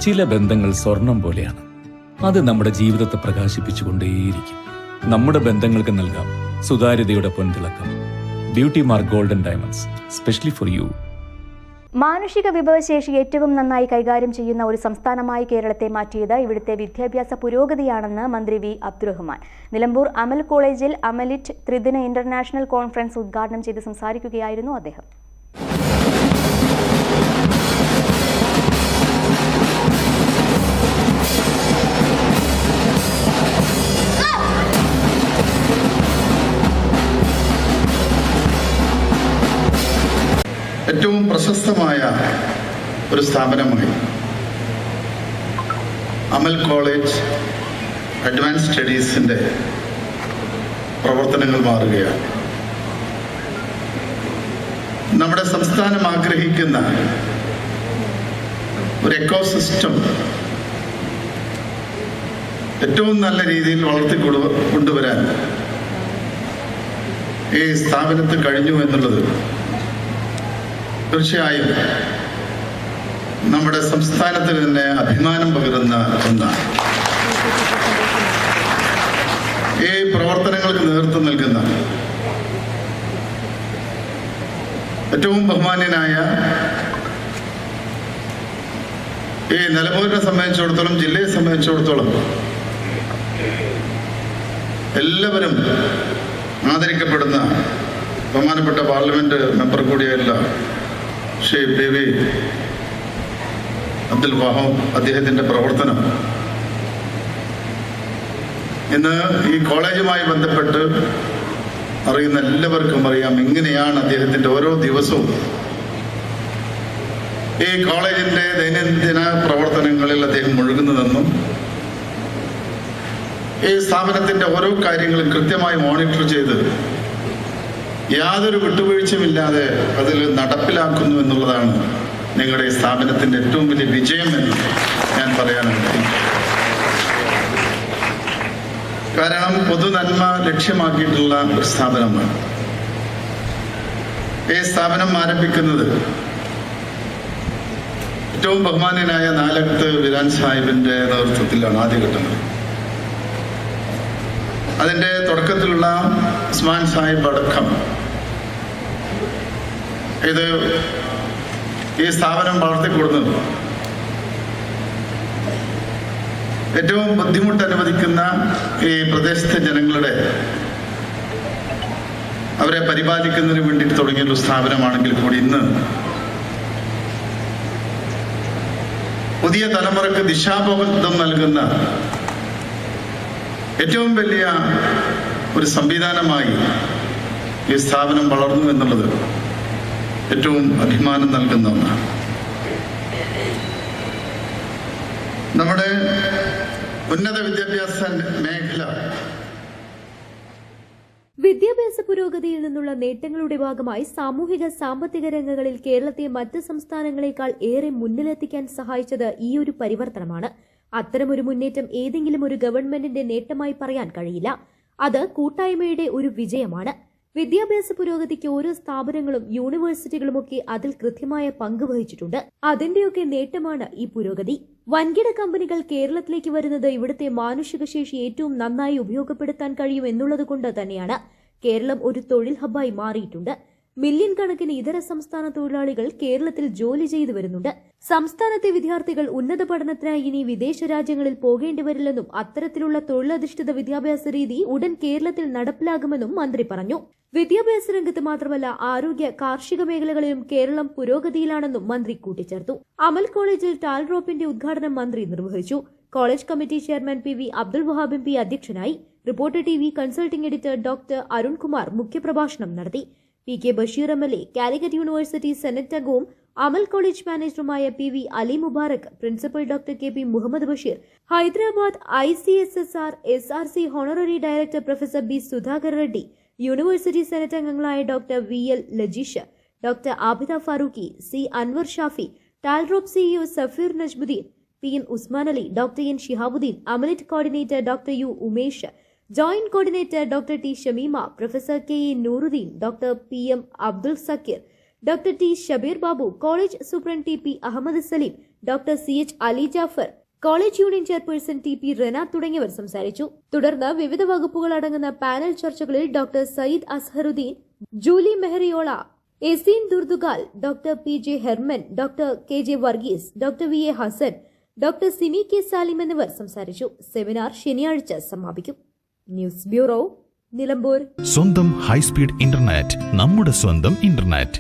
ചില ബന്ധങ്ങൾ സ്വർണം പോലെയാണ്. അത് നമ്മുടെ ജീവിതത്തെ പ്രകാശിപ്പിച്ചുകൊണ്ടേയിരിക്കും. നമ്മുടെ ബന്ധങ്ങൾക്ക് നൽകാം സുതാര്യതയുടെ പൊൻതിളക്കം. Beauty Mark Golden Diamonds, specially for you. മാനുഷിക വിഭവശേഷി ഏറ്റവും നന്നായി കൈകാര്യം ചെയ്യുന്ന ഒരു സംസ്ഥാനമായി കേരളത്തെ മാറ്റിയത് ഇവിടുത്തെ വിദ്യാഭ്യാസ പുരോഗതിയാണെന്ന് മന്ത്രി വി അബ്ദുറഹ്മാൻ നിലമ്പൂർ അമൽ കോളേജിൽ അമലിറ്റ് ത്രിദിന ഇന്റർനാഷണൽ കോൺഫറൻസ് ഉദ്ഘാടനം ചെയ്ത് സംസാരിക്കുകയായിരുന്നു അദ്ദേഹം. ഏറ്റവും പ്രശസ്തമായ ഒരു സ്ഥാപനമായി അമൽ കോളേജ് അഡ്വാൻസ് സ്റ്റഡീസിൻ്റെ പ്രവർത്തനങ്ങൾ മാറുകയാണ്. നമ്മുടെ സംസ്ഥാനം ആഗ്രഹിക്കുന്ന ഒരു എക്കോസിസ്റ്റം ഏറ്റവും നല്ല രീതിയിൽ കൊണ്ടുവരാൻ ഈ സ്ഥാപനത്തിൽ കഴിഞ്ഞു എന്നുള്ളത് തീർച്ചയായും നമ്മുടെ സംസ്ഥാനത്തിന് തന്നെ അഭിമാനം പകരുന്ന ഒന്നാണ്. ഈ പ്രവർത്തനങ്ങൾക്ക് നേതൃത്വം നൽകുന്ന ഏറ്റവും ബഹുമാന്യനായ ഈ നിലമ്പൂരിനെ സംബന്ധിച്ചിടത്തോളം, ജില്ലയെ സംബന്ധിച്ചിടത്തോളം എല്ലാവരും ആദരിക്കപ്പെടുന്ന ബഹുമാനപ്പെട്ട പാർലമെന്റ് മെമ്പർ കൂടിയായുള്ള ശ്രീ പി.വി. അബ്ദുൽ വഹാബ്, അദ്ദേഹത്തിൻ്റെ പ്രവർത്തനം ഇന്ന് ഈ കോളേജുമായി ബന്ധപ്പെട്ട് അറിയുന്ന എല്ലാവർക്കും അറിയാം. എങ്ങനെയാണ് അദ്ദേഹത്തിൻ്റെ ഓരോ ദിവസവും ഈ കോളേജിൻ്റെ ദൈനംദിന പ്രവർത്തനങ്ങളിൽ അദ്ദേഹം മുഴുകുന്നതെന്നും ഈ സ്ഥാപനത്തിൻ്റെ ഓരോ കാര്യങ്ങളും കൃത്യമായി മോണിറ്റർ ചെയ്ത് യാതൊരു വിട്ടുവീഴ്ചയുമില്ലാതെ അതിൽ നടപ്പിലാക്കുന്നു എന്നുള്ളതാണ് നിങ്ങളുടെ ഈ സ്ഥാപനത്തിൻ്റെ ഏറ്റവും വലിയ വിജയമെന്ന് ഞാൻ പറയാനുണ്ട്. കാരണം പൊതുനന്മ ലക്ഷ്യമാക്കിയിട്ടുള്ള ഒരു സ്ഥാപനമാണ്. ഈ സ്ഥാപനം ആരംഭിക്കുന്നത് ഏറ്റവും ബഹുമാന്യനായ നാലകത്ത് വിരാൻ സാഹിബിൻ്റെ നേതൃത്വത്തിലാണ് ആദ്യഘട്ടങ്ങൾ. അതിൻ്റെ തുടക്കത്തിലുള്ള ഉസ്മാൻ സാഹിബ് അടക്കം ഇത് ഈ സ്ഥാപനം വളർത്തിക്കൊടുന്നത് ഏറ്റവും ബുദ്ധിമുട്ട് അനുവദിക്കുന്ന ഈ പ്രദേശത്തെ ജനങ്ങളുടെ അവരെ പരിപാലിക്കുന്നതിന് വേണ്ടിയിട്ട് തുടങ്ങിയൊരു സ്ഥാപനമാണെങ്കിൽ കൂടി ഇന്ന് പുതിയ തലമുറക്ക് ദിശാബോധം നൽകുന്ന ഏറ്റവും വലിയ ഒരു സംവിധാനമായി ഈ സ്ഥാപനം വളർന്നു എന്നുള്ളത് ഏറ്റവും അഭിമാനം നൽകുന്ന ഒന്നാണ്. നമ്മുടെ ഉന്നത വിദ്യാഭ്യാസ മേഖല വിദ്യാഭ്യാസ പുരോഗതിയിൽ നിന്നുള്ള നേട്ടങ്ങളുടെ ഭാഗമായി സാമൂഹിക സാമ്പത്തിക രംഗങ്ങളിൽ കേരളത്തെ മറ്റ് സംസ്ഥാനങ്ങളെക്കാൾ ഏറെ മുന്നിലെത്തിക്കാൻ സഹായിച്ചത് ഈ ഒരു പരിവർത്തനമാണ്. അത്തരമൊരു മുന്നേറ്റം ഏതെങ്കിലും ഒരു ഗവൺമെന്റിന്റെ നേട്ടമായി പറയാൻ കഴിയില്ല. അത് കൂട്ടായ്മയുടെ ഒരു വിജയമാണ്. വിദ്യാഭ്യാസ പുരോഗതിക്ക് ഓരോ സ്ഥാപനങ്ങളും യൂണിവേഴ്സിറ്റികളുമൊക്കെ അതിൽ കൃത്യമായ പങ്ക് വഹിച്ചിട്ടുണ്ട്. അതിന്റെയൊക്കെ നേട്ടമാണ് ഈ പുരോഗതി. വൻകിട കമ്പനികൾ കേരളത്തിലേക്ക് വരുന്നത് ഇവിടുത്തെ മാനുഷിക ശേഷി ഏറ്റവും നന്നായി ഉപയോഗപ്പെടുത്താൻ കഴിയും എന്നുള്ളത് കൊണ്ട് തന്നെയാണ്. കേരളം ഒരു തൊഴിൽ ഹബ്ബായി മാറിയിട്ടുണ്ട്. മില്യൺ കണക്കിന് ഇതര സംസ്ഥാന തൊഴിലാളികൾ കേരളത്തിൽ ജോലി ചെയ്തു വരുന്നുണ്ട്. സംസ്ഥാനത്തെ വിദ്യാർത്ഥികൾ ഉന്നത പഠനത്തിനായി ഇനി വിദേശ രാജ്യങ്ങളിൽ പോകേണ്ടി വരില്ലെന്നും അത്തരത്തിലുള്ള തൊഴിലധിഷ്ഠിത വിദ്യാഭ്യാസ രീതി ഉടൻ കേരളത്തിൽ നടപ്പിലാകുമെന്നും മന്ത്രി പറഞ്ഞു. വിദ്യാഭ്യാസ രംഗത്ത് മാത്രമല്ല ആരോഗ്യ കാർഷിക മേഖലകളിലും കേരളം പുരോഗതിയിലാണെന്നും മന്ത്രി കൂട്ടിച്ചേർത്തു. അമൽ കോളേജിൽ ടാൽ റോപ്പിന്റെ ഉദ്ഘാടനം മന്ത്രി നിർവഹിച്ചു. College committee chairman P V. Abdul Wahab MP. അധ്യക്ഷനായി. Reporter TV consulting editor doctor Arunkumar മുഖ്യപ്രഭാഷണം നടത്തി. P.K. Basheer MLA, Calicut university senate അംഗവും അമൽ കോളേജ് മാനേജറുമായ P.V. Ali Mubarak, principal doctor K.P. Muhammad Basheer, Hyderabad ICSSR SRC honorary director professor B. Sudhakar Reddy, university senate അംഗങ്ങളായ doctor VL Lajeesh, doctor Abida Farooqui, C. Anwar Shafi, Talrop CEO Safeer Najmudheen, P.N. Usman Ali, doctor N. Shihabuddin, Amalit coordinator doctor U. Umesh, joint coordinator doctor T. Shameema, professor K.E. Nooruddin, doctor P.M. Abdul Sakeer, doctor T. Shabeer Babu, college superintendent T.P. Ahammed Saleem, doctor CH Ali Jafar, college union chairperson TP Rena തുടങ്ങിയവർ സംസാരിച്ചു. തുടർന്ന് വിവിധ വകുപ്പുകൾ അടങ്ങുന്ന panel ചർച്ചകളിൽ doctor Syed Azharuddin, Julie Mehriola, എസീൻ ദുർദുഗാൽ, doctor PJ Herman, doctor KJ Varghese, doctor VA Hassan, doctor Simi K Salim എന്നിവർ സംസാരിച്ചു. സെമിനാർ ശനിയാഴ്ച സമാപിക്കും. News bureau, Nilambur. സ്വന്തം ഹൈസ്പീഡ് ഇന്റർനെറ്റ്, നമ്മുടെ സ്വന്തം ഇന്റർനെറ്റ്.